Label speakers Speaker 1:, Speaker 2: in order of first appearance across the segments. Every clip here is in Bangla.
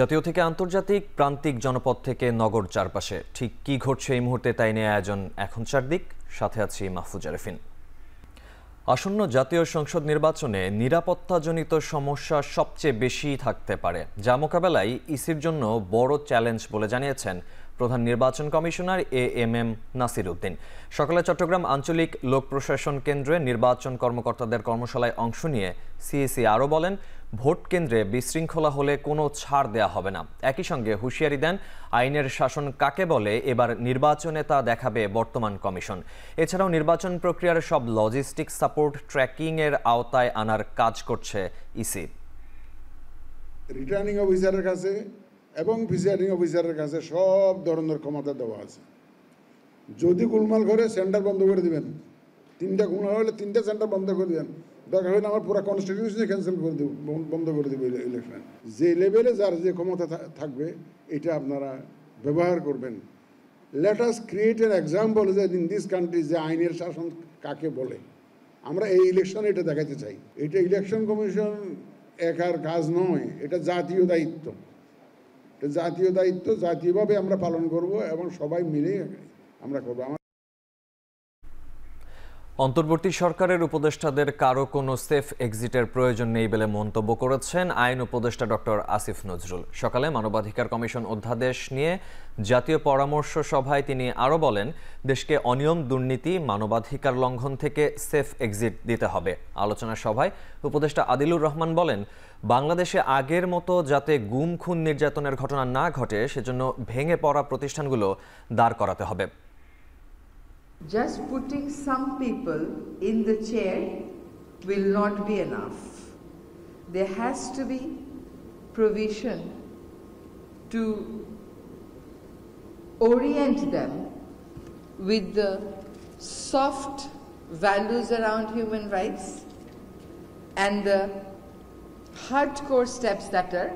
Speaker 1: জাতীয় থেকে আন্তর্জাতিক, প্রান্তিক জনপদ থেকে নগর চারপাশে ঠিক কি ঘটছে এই মুহূর্তে তাই নিয়ে আয়োজন এখন চারদিক। সাথে আছি মাহফুজ আরেফিন। আসন্ন জাতীয় সংসদ নির্বাচনে নিরাপত্তাজনিত সমস্যা সবচেয়ে বেশি থাকতে পারে, যা মোকাবেলায় ইসির জন্য বড় চ্যালেঞ্জ বলে জানিয়েছেন প্রধান নির্বাচন কমিশনার এএমএম নাসির উদ্দিন। সকালে চট্টগ্রাম আঞ্চলিক লোক প্রশাসন কেন্দ্রে নির্বাচন কর্মকর্তাদের কর্মশালায় অংশ নিয়ে সিইসি আরও বলেন, ভোট কেন্দ্রে বিশৃঙ্খলা হলে কোনো ছাড় দেয়া হবে না। একই সঙ্গে হুঁশিয়ারি দেন, আইনের শাসন কাকে বলে এবার নির্বাচনে তা দেখাবে বর্তমান কমিশন। এছাড়াও নির্বাচন প্রক্রিয়ার সব লজিস্টিক সাপোর্ট ট্র্যাকিং এর আওতায় আনার কাজ করছে ইসি।
Speaker 2: রিটার্নিং অফিসারের কাছে এবং প্রিসাইডিং অফিসারের কাছে সব ধরনের ক্ষমতা দেওয়া আছে। যদি গোলমাল করে সেন্টার বন্ধ করে দিবেন, 3টা গোলমাল হলে 3টা সেন্টার বন্ধ করে দিবেন, দরকার হলে আমার পুরো কনস্টিটিউশনে ক্যান্সেল করে দেব, বন্ধ করে দেবো ইলেকশন। যে লেভেলে যার যে ক্ষমতা থাকবে এটা আপনারা ব্যবহার করবেন। Let us create an example যে ইন দিস কান্ট্রি যে আইনের শাসন কাকে বলে। আমরা এই ইলেকশনে এটা দেখাতে চাই। এটা ইলেকশন কমিশন একার কাজ নয়, এটা জাতীয় দায়িত্ব। জাতীয় দায়িত্ব জাতীয়ভাবে আমরা পালন করব এবং সবাই মিলে আমরা করব।
Speaker 1: অন্তর্বর্তী সরকারের উপদেষ্টাদের কারো কোনো সেফ এক্সিটের প্রয়োজন নেই বলে মন্তব্য করেছেন আইন উপদেষ্টা ডক্টর আসিফ নজরুল। সকালে মানবাধিকার কমিশন অধ্যাদেশ নিয়ে জাতীয় পরামর্শ সভায় তিনি আরও বলেন, দেশকে অনিয়ম, দুর্নীতি, মানবাধিকার লঙ্ঘন থেকে সেফ এক্সিট দিতে হবে। আলোচনা সভায় উপদেষ্টা আদিলুর রহমান বলেন, বাংলাদেশে আগের মতো যাতে গুম, খুন, নির্যাতনের ঘটনা না ঘটে সেজন্য ভেঙে পড়া প্রতিষ্ঠানগুলো দাঁড় করাতে হবে।
Speaker 3: Just putting some people in the chair will not be enough. There has to be provision to orient them with the soft values around human rights and the hardcore steps that are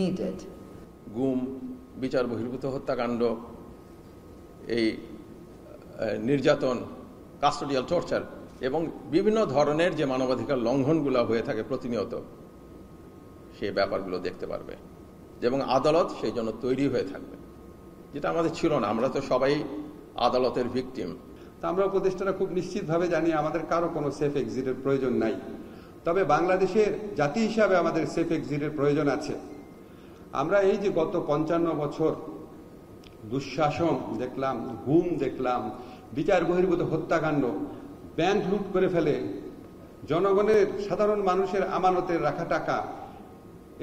Speaker 3: needed.
Speaker 4: গুম, বিচার বহির্ভূত হত্যাকাণ্ড, এই নির্যাতন, কাস্টোডিয়াল টর্চার এবং বিভিন্ন ধরনের যে মানবাধিকার লঙ্ঘনগুলো হয়ে থাকে প্রতিনিয়ত, সেই ব্যাপারগুলো দেখতে পারবে এবং আদালত সেই জন্য তৈরি হয়ে থাকবে, যেটা আমাদের ছিল না। আমরা তো সবাই আদালতের ভিকটিম।
Speaker 5: তা আমরা উপদেষ্টারা খুব নিশ্চিতভাবে জানি আমাদের কারো কোনো সেফ এক্সিটের প্রয়োজন নাই। তবে বাংলাদেশের জাতি হিসাবে আমাদের সেফ এক্সিটের প্রয়োজন আছে। আমরা এই যে গত 55 বছর দুঃশাসন দেখলাম, গুম দেখলাম, বিচার বহির্ভূত হত্যাকাণ্ড, ব্যাংক লুট করে ফেলে, জনগণের সাধারণ মানুষের আমানতের রাখা টাকা,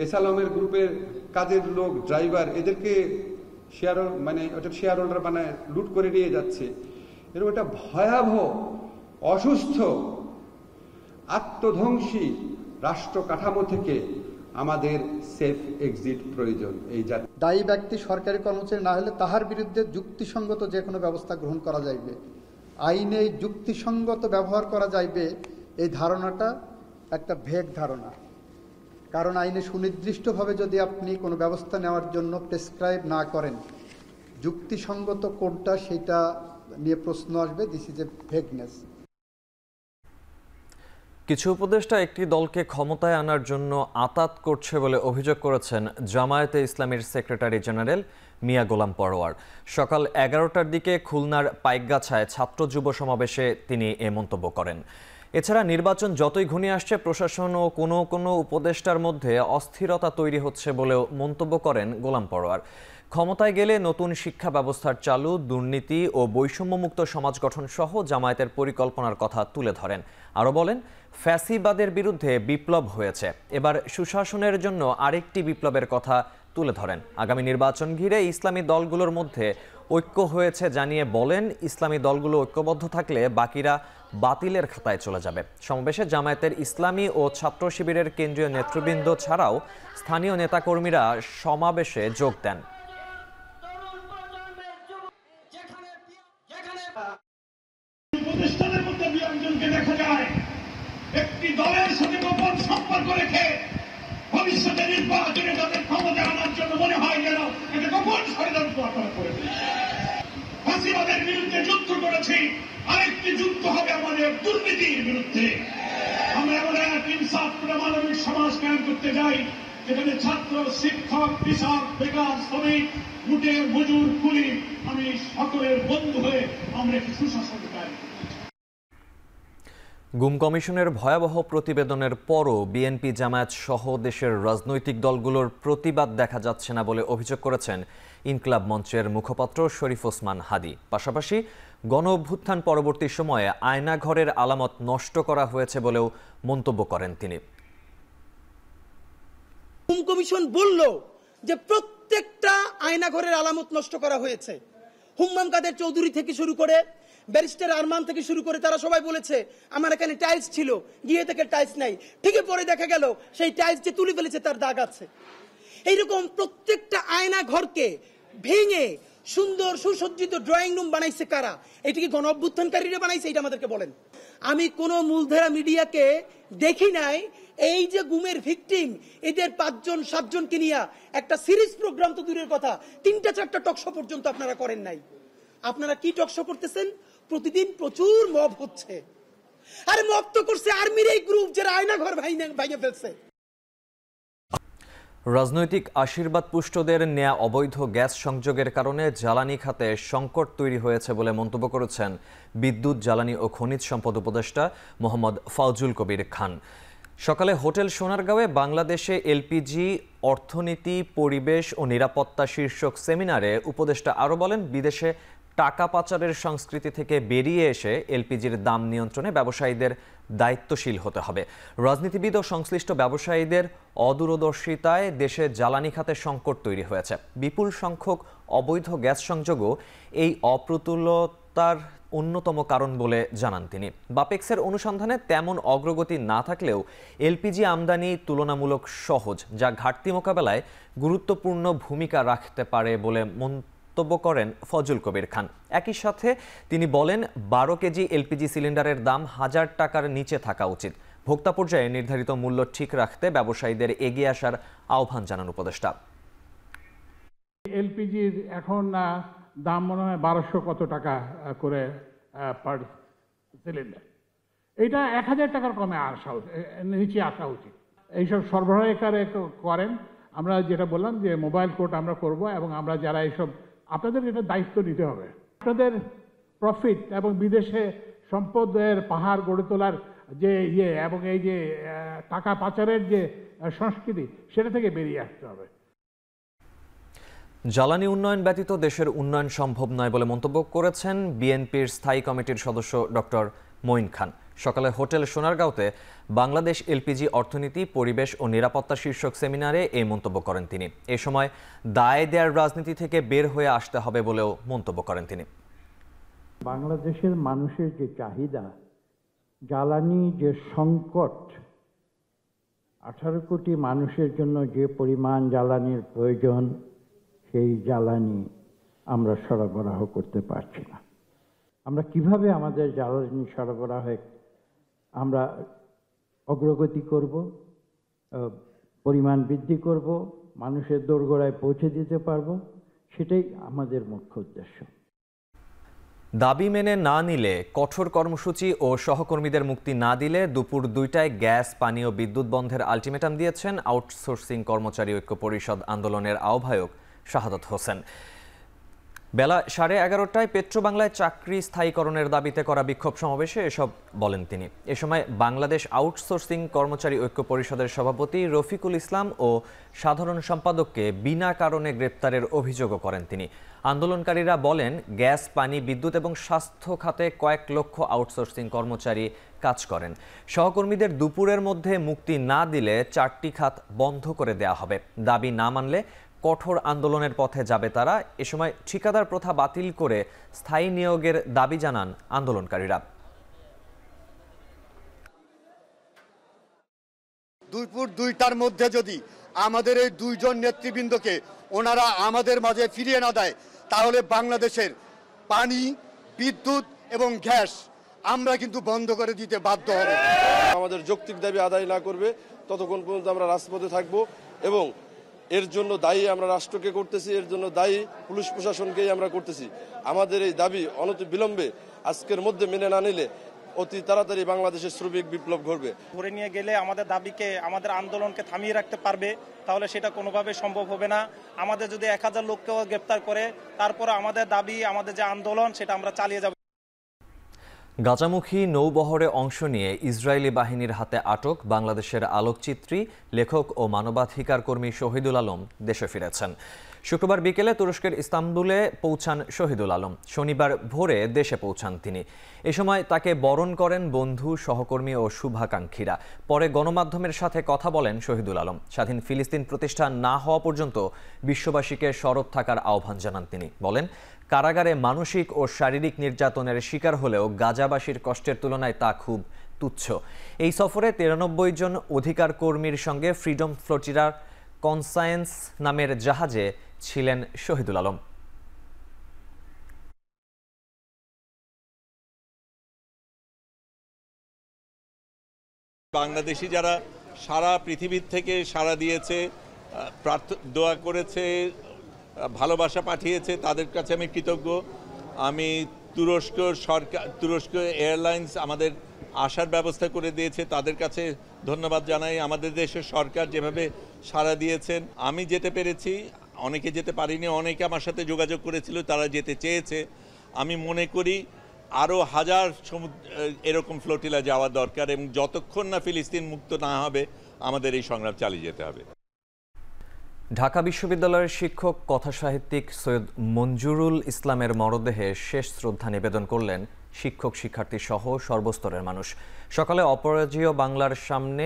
Speaker 5: এসালমের গ্রুপের কাজের লোক, ড্রাইভার, এদেরকে শেয়ার হোল্ডার বানায় লুট করে নিয়ে যাচ্ছে। এরকম একটা ভয়াবহ, অসুস্থ, আত্মধ্বংসী রাষ্ট্র কাঠামো থেকে আমাদের সেফ এক্সিট প্রয়োজন। এই
Speaker 6: দায়ী ব্যক্তি সরকারি কর্মচারী না হলে তাহার বিরুদ্ধে যুক্তিসঙ্গত যে কোনো ব্যবস্থা গ্রহণ করা যাইবে। আইনে যুক্তিসঙ্গত ব্যবহার করা যাইবে, এই ধারণাটা একটা ভেগ ধারণা। কারণ আইনে সুনির্দিষ্টভাবে যদি আপনি কোনো ব্যবস্থা নেওয়ার জন্য প্রেসক্রাইব না করেন, যুক্তিসঙ্গত কোনটা সেটা নিয়ে প্রশ্ন আসবে। This is a vagueness.
Speaker 1: কিছু উপদেষ্টা একটি দলকে ক্ষমতায় আনার জন্য আতাত করছে বলে অভিযোগ করেছেন জামায়াতে ইসলামীর সেক্রেটারি জেনারেল মিয়া গোলাম পরোয়ার। সকাল 11টার দিকে খুলনার পাইকগাছায় ছাত্র যুব সমাবেশে তিনি এ মন্তব্য করেন। এছাড়া নির্বাচন যতই ঘনিয়ে আসছে, প্রশাসন ও কোনো উপদেষ্টার মধ্যে অস্থিরতা তৈরি হচ্ছে বলেও মন্তব্য করেন গোলাম পরোয়ার। ক্ষমতায় গেলে নতুন শিক্ষা ব্যবস্থার চালু, দুর্নীতি ও বৈষম্যমুক্ত সমাজ গঠন সহ জামায়াতের পরিকল্পনার কথা তুলে ধরেন। আরও বলেন, ফ্যাসিবাদের বিরুদ্ধে বিপ্লব হয়েছে, এবার সুশাসনের জন্য আরেকটি বিপ্লবের কথা তুলে ধরেন। আগামী নির্বাচন ঘিরে ইসলামী দলগুলোর মধ্যে ঐক্য হয়েছে জানিয়ে বলেন, ইসলামী দলগুলো ঐক্যবদ্ধ থাকলে বাকিরা বাতিলের খাতায় চলে যাবে। সমাবেশে জামায়াতের ইসলামী ও ছাত্র শিবিরের কেন্দ্রীয় নেতৃবৃন্দ ছাড়াও স্থানীয় নেতাকর্মীরা সমাবেশে যোগ দেন।
Speaker 7: উপদেষ্টাদের মধ্যে বিরোধীকে দেখা যায় একটি দলের সাথে গোপন সম্পর্ক রেখে ভবিষ্যতে নির্বাচনে তাদের ক্ষমতা আনার জন্য মনে হয় যেন একটা গোপন ষড়যন্ত্র আপনারা করেছে। ফাঁসিবাদের বিরুদ্ধে যুদ্ধ করেছি, আরেকটি যুদ্ধ হবে আমাদের দুর্নীতির বিরুদ্ধে। আমরা এমন এক ইনসাফ মানবিক সমাজ কায়েম করতে যাই যেখানে ছাত্র, শিক্ষক, কৃষক, বেকার, শ্রমিক, লুটের, মজুর, কুলি, আমি সকলের বন্ধু হয়ে আমরা একটি সুশাসন পাই।
Speaker 1: গুম কমিশনের ভয়াবহ প্রতিবেদনের পরও বিএনপি, জামায়াত সহ দেশের রাজনৈতিক দলগুলোর প্রতিবাদ দেখা যাচ্ছে না বলে অভিযোগ করেছেন ইনকিলাব মঞ্চের মুখপাত্র শরীফ ওসমান হাদী। পাশাপাশি গণ অভ্যুত্থান পরবর্তী সময়ে আয়নাঘরের আলামত নষ্ট করা হয়েছে বলেও মন্তব্য করেন তিনি।
Speaker 8: গুম কমিশন বলল যে প্রত্যেকটা আয়নাঘরের আলামত নষ্ট করা হয়েছে। হুম্মাম কাদের চৌধুরী থেকে শুরু করে ব্যারিস্টার আরমান থেকে শুরু করে তারা সবাই বলেছে আমার এখানে টাইলস ছিল, গিয়ে থেকে টাইলস নাই, ঠিকই পরে দেখা গেল সেই টাইলস যে তুলে ফেলেছে তার দাগ আছে। এইরকম প্রত্যেকটা আয়না ঘরকে ভেঙে সুন্দর সুসজ্জিত ড্রয়িং রুম বানাইছে কারা? এটি কি গণ অভ্যুত্থানকারীরা বানাইছে? এটা আমাদেরকে বলেন। আমি কোন মূলধারা মিডিয়াকে দেখি নাই এই যে গুমের ভিকটিম এদের 5-7জনকে নিয়ে একটা সিরিজ প্রোগ্রাম তো দূরের কথা, 3-4টা টকশো পর্যন্ত আপনারা করেন নাই। আপনারা কি টকশো করতেছেন? প্রতিদিন প্রচুর মব হচ্ছে। আরে মব তো করছে আর্মির এই গ্রুপ যারা আয়নাঘর ভাঙে ফেলছে।
Speaker 1: রাজনৈতিক আশীর্বাদ পুষ্টদের নেয়া অবৈধ গ্যাস সংযোগের কারণে জ্বালানি খাতে সংকট তৈরি হয়েছে বলে মন্তব্য করেছেন বিদ্যুৎ, জ্বালানি ও খনিজ সম্পদ উপদেষ্টা মোহাম্মদ ফাউজুল কবির খান। সকালে হোটেল সোনারগাঁওয়ে বাংলাদেশে এলপিজি অর্থনীতি, পরিবেশ ও নিরাপত্তা শীর্ষক সেমিনারে উপদেষ্টা আরও বলেন, বিদেশে টাকা পাচারের সংস্কৃতি থেকে বেরিয়ে এসে এলপিজির দাম নিয়ন্ত্রণে ব্যবসায়ীদের দায়িত্বশীল হতে হবে। রাজনীতিবিদ ও সংশ্লিষ্ট ব্যবসায়ীদের অদূরদর্শিতায় দেশে জ্বালানি খাতে সংকট তৈরি হয়েছে। বিপুল সংখ্যক অবৈধ গ্যাস সংযোগও এই অপ্রতুলতার অন্যতম কারণ বলে জানান তিনি। বাপেক্সের অনুসন্ধানে তেমন অগ্রগতি না থাকলেও এলপিজি আমদানি তুলনামূলক সহজ, যা ঘাটতি মোকাবেলায় গুরুত্বপূর্ণ ভূমিকা রাখতে পারে বলে মন্তব্য করেন ফজল কবির খান। একই সাথে তিনি বলেন, 12 কেজি এলপিজি সিলিন্ডারের দাম 1000 টাকার নিচে থাকা উচিত। ভোক্তা পর্যায়ে নির্ধারিত মূল্য ঠিক রাখতে ব্যবসায়ীদের এগিয়ে আসার আহ্বান জানান উপদেষ্টা।
Speaker 9: এলপিজির এখন দাম মনে হয় 1200 কত টাকা করে পার সিলিন্ডার। এটা 1000 টাকার কমে আসা নিচে আসা উচিত। এইসব সরবরাহকারী করেন, আমরা যেটা বললাম যে মোবাইল কোর্ট আমরা করব এবং আমরা যারা এইসব, আপনাদের এটা দায়িত্ব নিতে হবে। আপনাদের প্রফিট এবং বিদেশে সম্পদের পাহাড় গড়ে তোলার যে এবং এই যে টাকা পাচারের যে সংস্কৃতি, সেটা থেকে বেরিয়ে আসতে হবে।
Speaker 1: জ্বালানি উন্নয়ন ব্যতীত দেশের উন্নয়ন সম্ভব নয় বলে মন্তব্য করেছেন বিএনপির স্থায়ী কমিটির সদস্য ডক্টর মঈন খান। সকালে হোটেল সোনারগাঁওতে বাংলাদেশ এলপিজি অর্থনীতি, পরিবেশ ও নিরাপত্তা শীর্ষক সেমিনারে এই মন্তব্য করেন তিনি। এ সময় দায় দেয়ার রাজনীতি থেকে বের হয়ে আসতে হবে বলেও মন্তব্য করেন তিনি।
Speaker 10: বাংলাদেশের মানুষের যে চাহিদা, জ্বালানি যে সংকট, 18 কোটি মানুষের জন্য যে পরিমাণ জ্বালানির প্রয়োজন, সেই জ্বালানি আমরা সরবরাহ করতে পারছি না। আমরা কিভাবে আমাদের জ্বালানি সরবরাহে আমরা অগ্রগতি করব, পরিমাণ বৃদ্ধি করব, মানুষের দোরগোড়ায় পৌঁছে দিতে পারব, সেটাই আমাদের মুখ্য উদ্দেশ্য।
Speaker 1: দাবি মেনে না নিলে, কঠোর কর্মসূচি ও সহকর্মীদের মুক্তি না দিলে দুপুর 2টায় গ্যাস, পানি ও বিদ্যুৎ বন্ধের আলটিমেটাম দিয়েছেন আউটসোর্সিং কর্মচারী ঐক্য পরিষদ আন্দোলনের আহ্বায়ক শাহাদত হোসেন। বেলা 11:30টায় পেট্রোবাংলায় চাকরি স্থায়ীকরণের দাবিতে করা বিক্ষোভ সমাবেশে এসব বলেন তিনি। এ সময় বাংলাদেশ আউটসোর্সিং কর্মচারী ঐক্য পরিষদের সভাপতি রফিকুল ইসলাম ও সাধারণ সম্পাদককে বিনা কারণে গ্রেপ্তারের অভিযোগও করেন তিনি। আন্দোলনকারীরা বলেন, গ্যাস, পানি, বিদ্যুৎ এবং স্বাস্থ্য খাতে কয়েক লক্ষ আউটসোর্সিং কর্মচারী কাজ করেন। সহকর্মীদের দুপুরের মধ্যে মুক্তি না দিলে 4টি খাত বন্ধ করে দেয়া হবে। দাবি না মানলে কঠোর আন্দোলনের পথে যাবে তারা। এ সময় ঠিকাদার প্রথা বাতিল করে স্থায়ী নিয়োগের দাবি জানান আন্দোলনকারীরা।
Speaker 11: দুপুর 2টার মধ্যে যদি আমাদের এই 2 জন নেতৃবৃন্দকে ওনারা আমাদের মাঝে ফিরিয়ে না দেয়, তাহলে বাংলাদেশের পানি, বিদ্যুৎ এবং গ্যাস আমরা কিন্তু বন্ধ করে দিতে বাধ্য হব।
Speaker 12: আমাদের যৌক্তিক দাবি আদায় না করবে ততক্ষণ পর্যন্ত আমরা রাজপথে থাকব এবং এর জন্য দায়ী আমরা রাষ্ট্রকে করতেছি, এর জন্য দায়ী পুলিশ প্রশাসনকেই আমরা করতেছি। আমাদের এই দাবি অনতিবিলম্বে আজকের মধ্যে মেনে না নিলে অতি তাড়াতাড়ি বাংলাদেশের শ্রমিক বিপ্লব ঘটবে।
Speaker 13: ধরে নিয়ে গেলে আমাদের দাবিকে, আমাদের আন্দোলনকে থামিয়ে রাখতে পারবে, তাহলে সেটা কোনোভাবে সম্ভব হবে না। আমাদের যদি 1000 লোককেও গ্রেপ্তার করে, তারপরে আমাদের দাবি, আমাদের যে আন্দোলন, সেটা আমরা চালিয়ে যাব।
Speaker 1: গাজামুখী নৌবহরে অংশ নিয়ে ইসরায়েলি বাহিনীর হাতে আটক বাংলাদেশের আলোকচিত্রী, লেখক ও মানবাধিকার কর্মী শহীদুল আলম দেশে ফিরেছেন। শুক্রবার বিকেলে তুরস্কের ইস্তাম্বুলে পৌঁছান শহীদুল আলম। শনিবার ভোরে দেশে পৌঁছান তিনি। এ সময় তাকে বরণ করেন বন্ধু, সহকর্মী ও শুভাকাঙ্ক্ষীরা। পরে গণমাধ্যমের সাথে কথা বলেন শহীদুল আলম। স্বাধীন ফিলিস্তিন প্রতিষ্ঠা না হওয়া পর্যন্ত বিশ্ববাসীকে সরব থাকার আহ্বান জানান তিনি। বলেন, কারাগারে মানসিক ও শারীরিক নির্যাতনের শিকার হলেও গাজাবাসীর কষ্টের তুলনায় তা খুব তুচ্ছ। এই সফরে 93 জন অধিকার কর্মীর সঙ্গে ফ্রিডম ফ্লোটিরার কনসায়েন্স নামের জাহাজে ছিলেন শহীদুল আলম।
Speaker 14: বাংলাদেশি যারা সারা পৃথিবীর থেকে সাড়া দিয়েছে, দোয়া করেছে, ভালোবাসা পাঠিয়েছে, তাদের কাছে আমি কৃতজ্ঞ। আমি তুরস্ক এয়ারলাইন্স আমাদের আসার ব্যবস্থা করে দিয়েছে, তাদের কাছে ধন্যবাদ জানাই। আমাদের দেশের সরকার যেভাবে সাড়া দিয়েছেন, আমি যেতে পেরেছি, অনেকে যেতে পারিনি, অনেকে আমার সাথে যোগাযোগ করেছিল, তারা যেতে চেয়েছে। আমি মনে করি আরও হাজার এরকম ফ্লোটিলা যাওয়া দরকার, এবং যতক্ষণ না ফিলিস্তিন মুক্ত না হবে আমাদের এই সংগ্রাম চালিয়ে যেতে হবে।
Speaker 1: ঢাকা বিশ্ববিদ্যালয়ের শিক্ষক, কথাসাহিত্যিক সৈয়দ মঞ্জুরুল ইসলামের মরদেহে শেষ শ্রদ্ধা নিবেদন করলেন শিক্ষক, শিক্ষার্থী সহ সর্বস্তরের মানুষ। সকালে অপরাজেয় বাংলার সামনে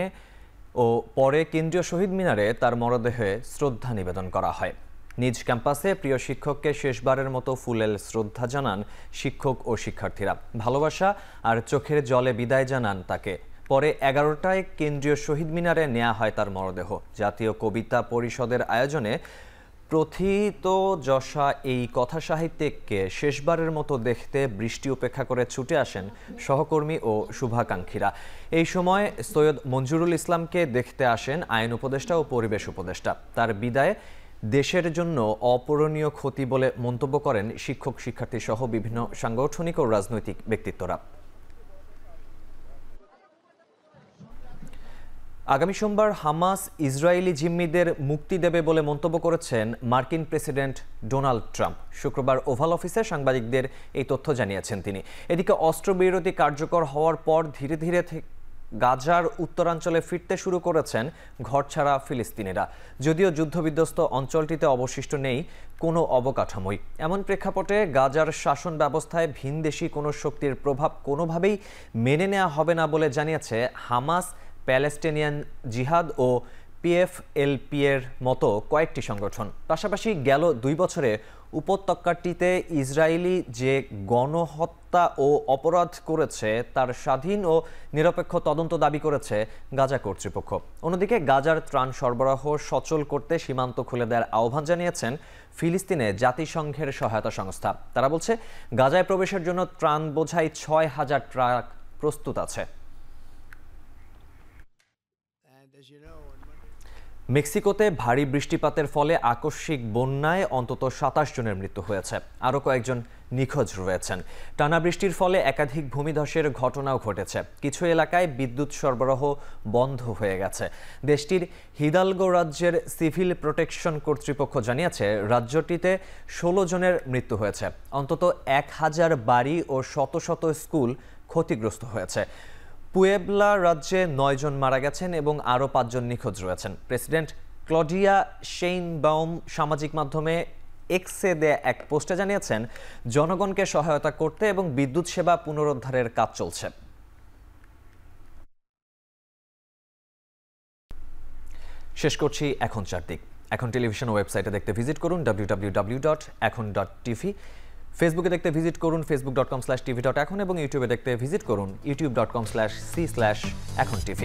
Speaker 1: ও পরে কেন্দ্রীয় শহীদ মিনারে তার মরদেহে শ্রদ্ধা নিবেদন করা হয়। নিজ ক্যাম্পাসে প্রিয় শিক্ষককে শেষবারের মতো ফুলেল শ্রদ্ধা জানান শিক্ষক ও শিক্ষার্থীরা। ভালোবাসা আর চোখের জলে বিদায় জানান তাকে। পরে 11টায় কেন্দ্রীয় শহীদ মিনারে নেওয়া হয় তার মরদেহ। জাতীয় কবিতা পরিষদের আয়োজনে প্রথিতযশা এই কথা সাহিত্যিককে শেষবারের মতো দেখতে বৃষ্টি উপেক্ষা করে ছুটে আসেন সহকর্মী ও শুভাকাঙ্ক্ষীরা। এই সময় সৈয়দ মঞ্জুরুল ইসলামকে দেখতে আসেন আইন উপদেষ্টা ও পরিবেশ উপদেষ্টা। তার বিদায় দেশের জন্য অপূরণীয় ক্ষতি বলে মন্তব্য করেন শিক্ষক, শিক্ষার্থী সহ বিভিন্ন সাংগঠনিক ও রাজনৈতিক ব্যক্তিত্বরা। আগামী সোমবার হামাস ইসরায়েলি জিম্মিদের মুক্তি দেবে বলে মন্তব্য করেছেন মার্কিন প্রেসিডেন্ট ডোনাল্ড ট্রাম্প। শুক্রবার ওভাল অফিসে সাংবাদিকদের এই তথ্য জানিয়েছেন তিনি। এদিকে অস্ত্রবিরতি কার্যকর হওয়ার পর ধীরে ধীরে গাজার উত্তরাঞ্চলে ফিরতে শুরু করেছেন ঘরছাড়া ফিলিস্তিনিরা। যদিও যুদ্ধবিধ্বস্ত অঞ্চলটিতে অবশিষ্ট নেই কোনো অবকাঠামোই। এমন প্রেক্ষাপটে গাজার শাসন ব্যবস্থায় ভিনদেশি কোনো শক্তির প্রভাব কোনোভাবেই মেনে নেওয়া হবে না বলে জানিয়েছে হামাস, প্যালেস্টিনিয়ান জিহাদ ও পিএফএলপি এর মতো কয়েকটি সংগঠন। পাশাপাশি গেল 2 বছরে উপত্যকাটিতে ইসরায়েলি যে গণহত্যা ও অপরাধ করেছে তার স্বাধীন ও নিরপেক্ষ তদন্ত দাবি করেছে গাজা কর্তৃপক্ষ। অন্যদিকে গাজার ত্রাণ সরবরাহ সচল করতে সীমান্ত খুলে দেওয়ার আহ্বান জানিয়েছেন ফিলিস্তিনে জাতিসংঘের সহায়তা সংস্থা। তারা বলছে, গাজায় প্রবেশের জন্য ত্রাণ বোঝাই 6000 ট্রাক প্রস্তুত আছে। মেক্সিকোতে ভারী বৃষ্টিপাতের ফলে আকস্মিক বন্যায় অন্তত 27 জনের মৃত্যু হয়েছে। আরও কয়েকজন নিখোঁজ রয়েছেন। টানা বৃষ্টির ফলে একাধিক ভূমিধসের ঘটনাও ঘটেছে। কিছু এলাকায় বিদ্যুৎ সরবরাহ বন্ধ হয়ে গেছে। দেশটির হিদালগো রাজ্যের সিভিল প্রোটেকশন কর্তৃপক্ষ জানিয়েছে, রাজ্যটিতে 16 জনের মৃত্যু হয়েছে। অন্তত 1000 বাড়ি ও শত শত স্কুল ক্ষতিগ্রস্ত হয়েছে। পুয়েবলা রাজ্যে 9 জন মারা গেছেন এবং আরও 5 জন নিখোঁজ রয়েছেন। প্রেসিডেন্ট ক্লডিয়া শেইনবাউম সামাজিক মাধ্যমে এক্সে দেয়া এক পোস্টে জানিয়েছেন, জনগণকে সহায়তা করতে এবং বিদ্যুৎ সেবা পুনরুদ্ধারের কাজ চলছে। শেষ করছি এখন চারদিক। এখন টেলিভিশন ওয়েবসাইটে দেখতে ভিজিট করুন www.এখন.tv। ফেসবুকে দেখতে ভিজিট করুন facebook.com/tv.এখন এবং ইউটিউবে দেখতে ভিজিট করুন youtube.com/c/echontv।